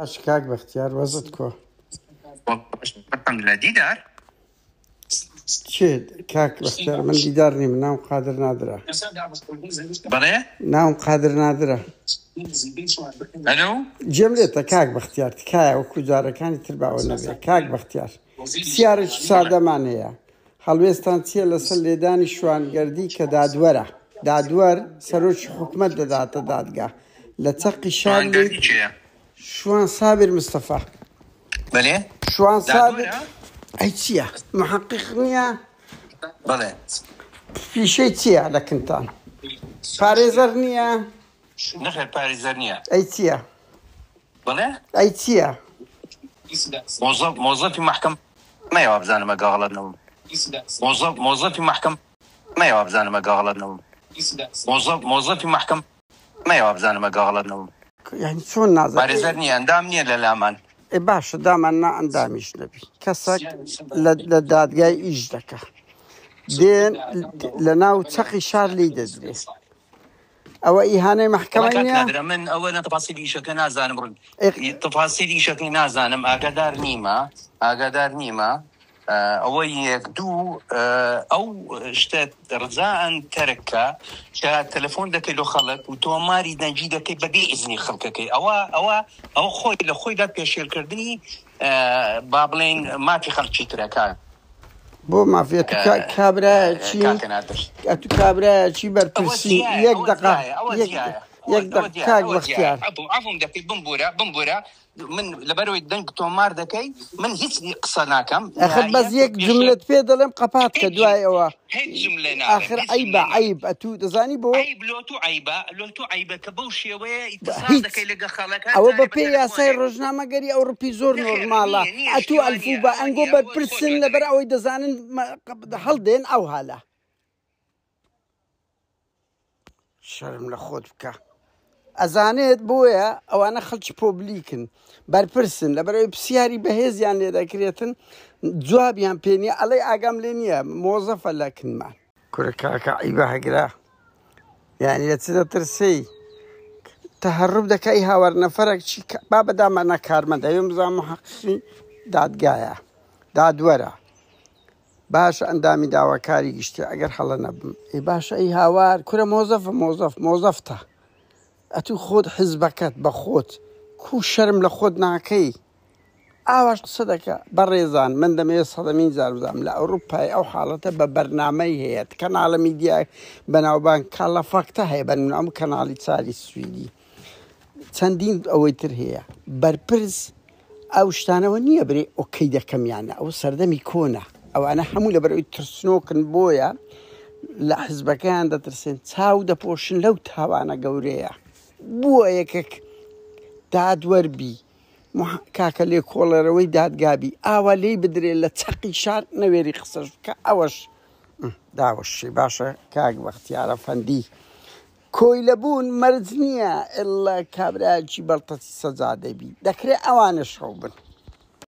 اشكاك باختيار وزتكو الحمد لله ديدار شيد كاك باختيار من ديدارني من ناو قادر نادرة بلى ناو قادر نادرة الو جملته كاك باختيار تكايا وكوزارة كانت تربع والنبي كاك باختيار سيارة سادة معناها هەڵوێستان چییە لەسەر لێدانی شوانگەردی کە دادوەرە دادوەر سەرۆکی حکومەت دەداتە دادگا لە چەقی شاری شوان سابر مستەفا بەڵێ شوان سابر ئەی چییە محەقیق نییە بەڵێ پیشەی چییە لە کنتان پارێزەر نییە نەخێر پارێزەر نییە ئەی چییە بەڵێ ئەی چییە موظفی محکەمەیەوە بزانم ئەگە غەڵەتنەوەم موظفی محکەمەیەوە بزانم ئەگە غەڵەتنەوەم موظفی محکەمەیەوە بزانم ئەگە غەڵەتنەوەم یعنی چۆن نازانم پارێزەر نییە ئەندام نییە لە لامان باشە دامان نا ئەندامیش نەبی کەسێک لە دادگای ئیش دەکە دێن لە ناو چەقی شار لی دەدرێت ئەوە ئیهانەی محکەمە نییە من ئەوە تەفاسیلی ئیشەکە نازانم تەفاسیلی ئیشەکەی نازانم ئاگادار نیمە ئەوەی یەک دوو ئەو شتە ڕزان تەرکە کە تەلەفۆن دەکەی لە خەڵک و تۆماری دەنجی دەکەی بەبێ ئیزنی خەڵکەکەی ئەوە خۆی لە خۆیدا پێشێلکردنی با بڵێن مافی خەڵکی ترەکە بۆ مافێت کابراایەکی ئەتو کابراایەکی بەرپرسی یەک دقا یەک دقاک بەختیار ئەفم دەکەی بمبورە من لەبەرەوەی دەنگ تۆمار دەکەی من هیچ قسە ناکەم ئەخر بەس یەک جملت پێ دەڵێم قەپات کە دوایەوە ئاخر عیبە عیب ئەتوو دەزانی بۆ لۆتو عیبە کە بەو شێوەیە ئیتسال دەکەی لەگە خەڵەکان ئەوە بە پێی یاسای ڕۆژنامەگەری ئەوڕۆپی زۆر نۆرماڵە ئەتوو ئەلفوو بە ئەنگۆ بەرپرسن لەبەر ئەوەی دەزانن هەڵدێن ئەو هەلە شەرم لە خۆت بکە ئەزانێت بۆیە ئەوانە خەڵکی پۆبلیکن بەرپرسن لەبەرەوەی پرسیاری بەهێزیان لێ دەکرێتن جوابیان پێ نییە ئەڵێ ئاگام لێ نییە مۆزەفە لە کنمان کورە کاکە عیبە هەگرا یعنی لە چ دەترسی تەهەڕوب دەکەی هاوار نەفەرێک چی با بەدامانە کارمەندە ئەوێ بزان محەقیقی دادگایە دادوەرە باشە ئەندامی داواکاری گشتێ ئەگەر هەڵە نەبم ئەی باشە ئەی هاوار کورە مۆزەفە مۆزەفتە ئەتوو خۆت حزبەکەت بە خۆت کو شەرم لە خۆت ناکەی ئاواش قسە دەکە بەڕێزان من دەمەوێت سەدەمین جار بزانم لە ئەوروپای ئەو حاڵەتە بە بەرنامەی هەیە کەناڵە میدیا بەناوبان کاڵە فاکتە هەیە بەنمونە ئەم کەناڵی چاری سویدی چەندین ئەوەی تر هەیە بەرپرس ئەو شتانەوە نییە برێ ئۆکەی دەکەمیانە ئەو سەردەمی کۆنە ئەوانە هەموو لەبەرەوەی ترسنۆکن بۆیە لە حزبەکەیان دەترسێن چاو دەپۆشن لەو تاوانە گەورەیە بووە یەکێک دادوەربی کاکە لێ کۆڵەرەوەی دادگابی ئاوا لێی بدرێت لە چەقی شار نەوێری قسەش بکە ئەوەش داوەشی باشە کاک بەختیارە فەندی کۆی لەبوون مەرج نییە ئێڵە کابراایکی بەڵتەچی سەجا دەبی دەکرێت ئەوانە شەو بن